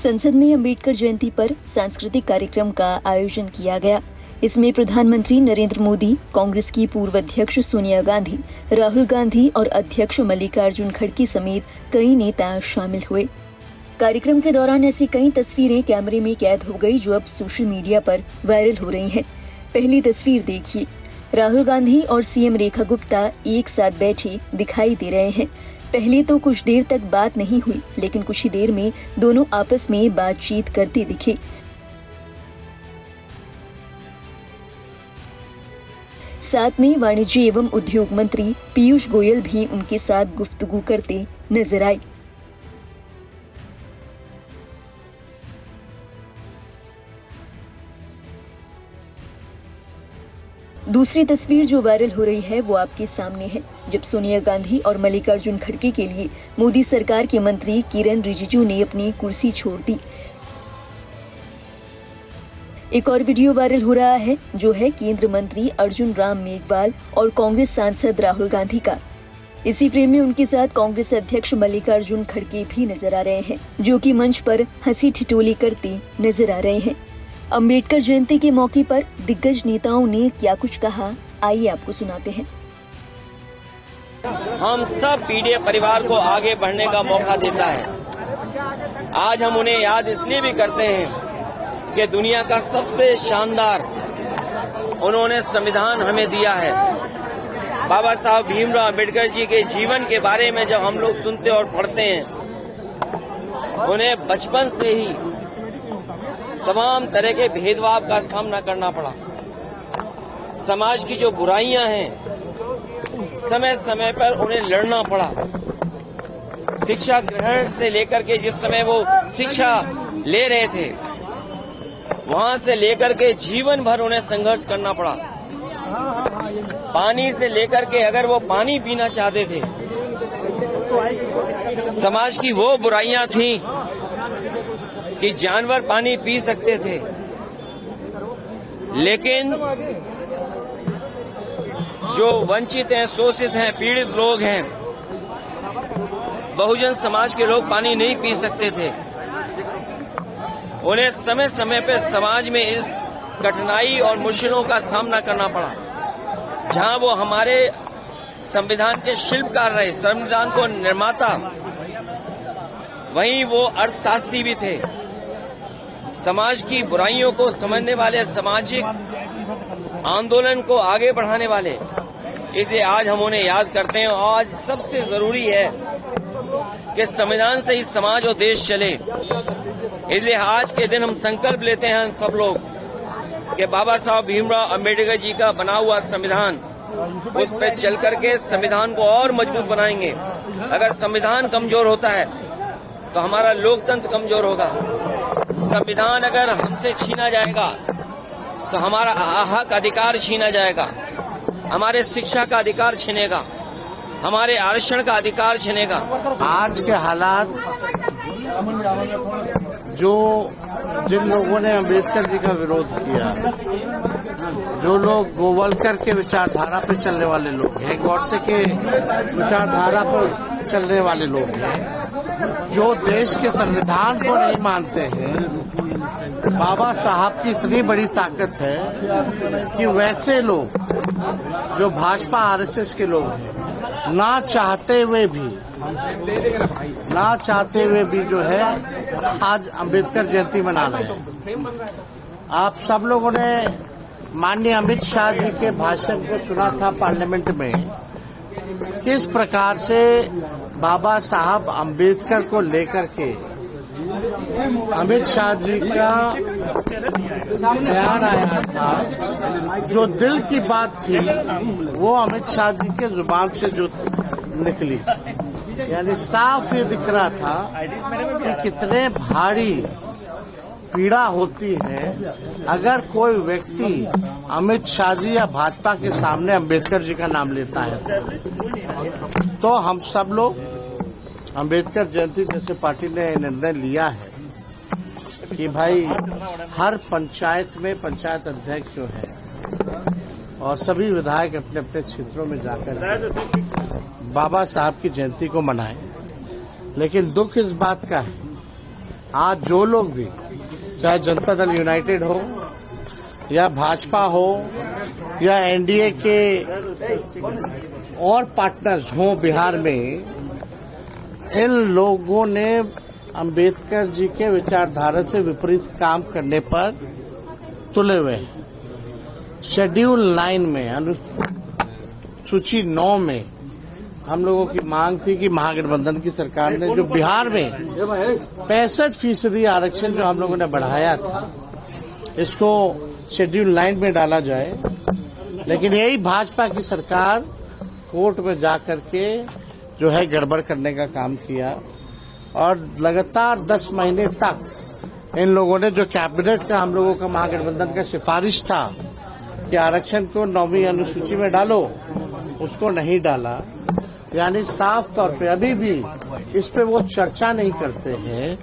संसद में अंबेडकर जयंती पर सांस्कृतिक कार्यक्रम का आयोजन किया गया। इसमें प्रधानमंत्री नरेंद्र मोदी, कांग्रेस की पूर्व अध्यक्ष सोनिया गांधी, राहुल गांधी और अध्यक्ष मल्लिकार्जुन खड़गे समेत कई नेता शामिल हुए। कार्यक्रम के दौरान ऐसी कई तस्वीरें कैमरे में कैद हो गई जो अब सोशल मीडिया पर वायरल हो रही हैं। पहली तस्वीर देखिए, राहुल गांधी और सीएम रेखा गुप्ता एक साथ बैठे दिखाई दे रहे हैं। पहले तो कुछ देर तक बात नहीं हुई, लेकिन कुछ ही देर में दोनों आपस में बातचीत करते दिखे। साथ में वाणिज्य एवं उद्योग मंत्री पीयूष गोयल भी उनके साथ गुफ्तगू करते नजर आए। दूसरी तस्वीर जो वायरल हो रही है वो आपके सामने है, जब सोनिया गांधी और मल्लिकार्जुन खड़गे के लिए मोदी सरकार के मंत्री किरण रिजिजू ने अपनी कुर्सी छोड़ दी। एक और वीडियो वायरल हो रहा है जो है केंद्रीय मंत्री अर्जुन राम मेघवाल और कांग्रेस सांसद राहुल गांधी का। इसी फ्रेम में उनके साथ कांग्रेस अध्यक्ष मल्लिकार्जुन खड़गे भी नजर आ रहे हैं, जो कि मंच पर हंसी ठिठोली करते नजर आ रहे हैं। अंबेडकर जयंती के मौके पर दिग्गज नेताओं ने क्या कुछ कहा, आइए आपको सुनाते हैं। हम सब पीडीएफ परिवार को आगे बढ़ने का मौका देता है। आज हम उन्हें याद इसलिए भी करते हैं कि दुनिया का सबसे शानदार उन्होंने संविधान हमें दिया है। बाबा साहब भीमराव अम्बेडकर जी के जीवन के बारे में जब हम लोग सुनते और पढ़ते हैं, उन्हें बचपन से ही तमाम तरह के भेदभाव का सामना करना पड़ा। समाज की जो बुराइयां हैं, समय समय पर उन्हें लड़ना पड़ा। शिक्षा ग्रहण से लेकर के जिस समय वो शिक्षा ले रहे थे, वहां से लेकर के जीवन भर उन्हें संघर्ष करना पड़ा। पानी से लेकर के अगर वो पानी पीना चाहते थे, समाज की वो बुराइयां थीं कि जानवर पानी पी सकते थे, लेकिन जो वंचित हैं, शोषित हैं, पीड़ित लोग हैं, बहुजन समाज के लोग पानी नहीं पी सकते थे। उन्हें समय समय पर समाज में इस कठिनाई और मुश्किलों का सामना करना पड़ा। जहां वो हमारे संविधान के शिल्पकार रहे, संविधान को निर्माता, वहीं वो अर्थशास्त्री भी थे, समाज की बुराइयों को समझने वाले, सामाजिक आंदोलन को आगे बढ़ाने वाले। इसे आज हम उन्हें याद करते हैं। आज सबसे जरूरी है कि संविधान से ही समाज और देश चले। इसलिए आज के दिन हम संकल्प लेते हैं सब लोग कि बाबा साहब भीमराव अम्बेडकर जी का बना हुआ संविधान, उस पर चल करके संविधान को और मजबूत बनाएंगे। अगर संविधान कमजोर होता है तो हमारा लोकतंत्र कमजोर होगा। संविधान अगर हमसे छीना जाएगा तो हमारा हक अधिकार छीना जाएगा, हमारे शिक्षा का अधिकार छीनेगा, हमारे आरक्षण का अधिकार छीनेगा। आज के हालात, जिन लोगों ने अम्बेडकर जी का विरोध किया, जो लोग गोवलकर के विचारधारा पर चलने वाले लोग हैं, गॉडसे के विचारधारा पर चलने वाले लोग हैं, जो देश के संविधान को नहीं मानते हैं, बाबा साहब की इतनी बड़ी ताकत है कि वैसे लोग जो भाजपा आरएसएस के लोग हैं, ना चाहते हुए भी जो है आज अम्बेडकर जयंती मना रहे हैं। आप सब लोगों ने माननीय अमित शाह जी के भाषण को सुना था पार्लियामेंट में, किस प्रकार से बाबा साहब अम्बेडकर को लेकर के अमित शाह जी का बयान आया था। जो दिल की बात थी वो अमित शाह जी के जुबान से जो निकली, यानी साफ ये दिख रहा था कि कितने भारी पीड़ा होती है अगर कोई व्यक्ति अमित शाह जी या भाजपा के सामने अम्बेडकर जी का नाम लेता है। तो हम सब लोग अम्बेडकर जयंती जैसे पार्टी ने निर्णय लिया है कि भाई हर पंचायत में पंचायत अध्यक्ष जो है और सभी विधायक अपने अपने क्षेत्रों में जाकर बाबा साहब की जयंती को मनाएं। लेकिन दुख इस बात का है आज जो लोग भी, चाहे जनता दल यूनाइटेड हो या भाजपा हो या एनडीए के और पार्टनर्स हों बिहार में, इन लोगों ने अंबेडकर जी के विचारधारा से विपरीत काम करने पर तुले हुए हैं। शेड्यूल 9 में, अनुसूची 9 में हम लोगों की मांग थी कि महागठबंधन की सरकार ने जो बिहार में 65% आरक्षण जो हम लोगों ने बढ़ाया था, इसको शेड्यूल 9 में डाला जाए। लेकिन यही भाजपा की सरकार कोर्ट में जाकर के जो है गड़बड़ करने का काम किया और लगातार 10 महीने तक इन लोगों ने जो कैबिनेट का हम लोगों का महागठबंधन का सिफारिश था कि आरक्षण को 9वीं अनुसूची में डालो, उसको नहीं डाला। यानी साफ तौर पे अभी भी इस पे वो चर्चा नहीं करते हैं।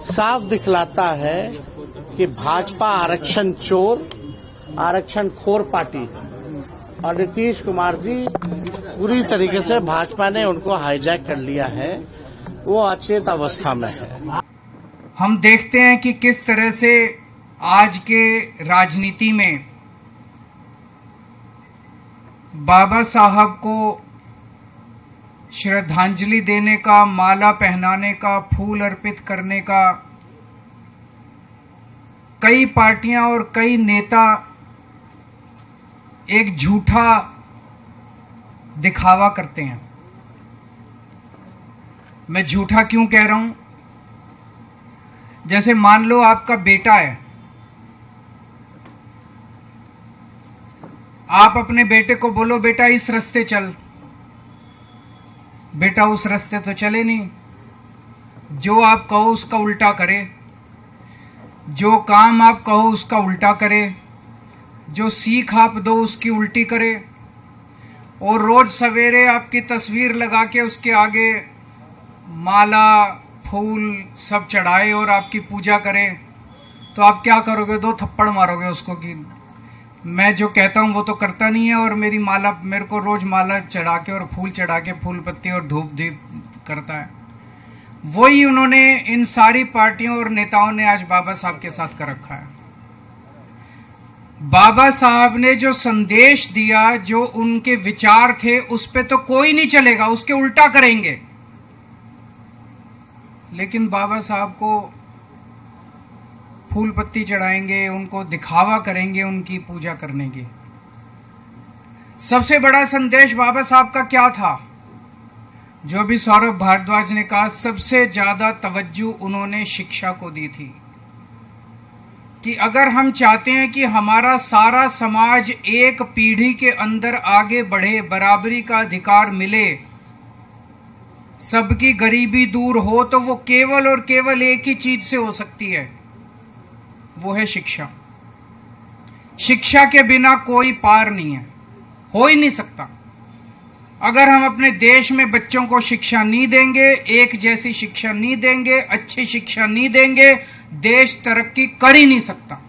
साफ दिखलाता है कि भाजपा आरक्षण चोर, आरक्षण खोर पार्टी है और नीतीश कुमार जी पूरी तरीके से भाजपा ने उनको हाईजैक कर लिया है, वो अचेत अवस्था में है। हम देखते हैं कि किस तरह से आज के राजनीति में बाबा साहब को श्रद्धांजलि देने का, माला पहनाने का, फूल अर्पित करने का कई पार्टियां और कई नेता एक झूठा दिखावा करते हैं। मैं झूठा क्यों कह रहा हूं? जैसे मान लो आपका बेटा है, आप अपने बेटे को बोलो बेटा इस रास्ते चल, बेटा उस रास्ते तो चले नहीं, जो आप कहो उसका उल्टा करे, जो काम आप कहो उसका उल्टा करे, जो सीख आप दो उसकी उल्टी करे, और रोज सवेरे आपकी तस्वीर लगा के उसके आगे माला फूल सब चढ़ाए और आपकी पूजा करे, तो आप क्या करोगे? 2 थप्पड़ मारोगे उसको कि मैं जो कहता हूं वो तो करता नहीं है और मेरे को रोज माला चढ़ा के और फूल चढ़ा के, फूल पत्ती और धूप दीप करता है। वही उन्होंने इन सारी पार्टियों और नेताओं ने आज बाबा साहब के साथ कर रखा है। बाबा साहब ने जो संदेश दिया, जो उनके विचार थे, उस पे तो कोई नहीं चलेगा, उसके उल्टा करेंगे। लेकिन बाबा साहब को फूल पत्ती चढ़ाएंगे, उनको दिखावा करेंगे उनकी पूजा करने की। सबसे बड़ा संदेश बाबा साहब का क्या था? जो भी सौरभ भारद्वाज ने कहा, सबसे ज्यादा तवज्जो उन्होंने शिक्षा को दी थी कि अगर हम चाहते हैं कि हमारा सारा समाज एक पीढ़ी के अंदर आगे बढ़े, बराबरी का अधिकार मिले, सबकी गरीबी दूर हो, तो वो केवल और केवल एक ही चीज से हो सकती है, वो है शिक्षा। शिक्षा के बिना कोई पार नहीं है, हो ही नहीं सकता। अगर हम अपने देश में बच्चों को शिक्षा नहीं देंगे, एक जैसी शिक्षा नहीं देंगे, अच्छी शिक्षा नहीं देंगे, देश तरक्की कर ही नहीं सकता।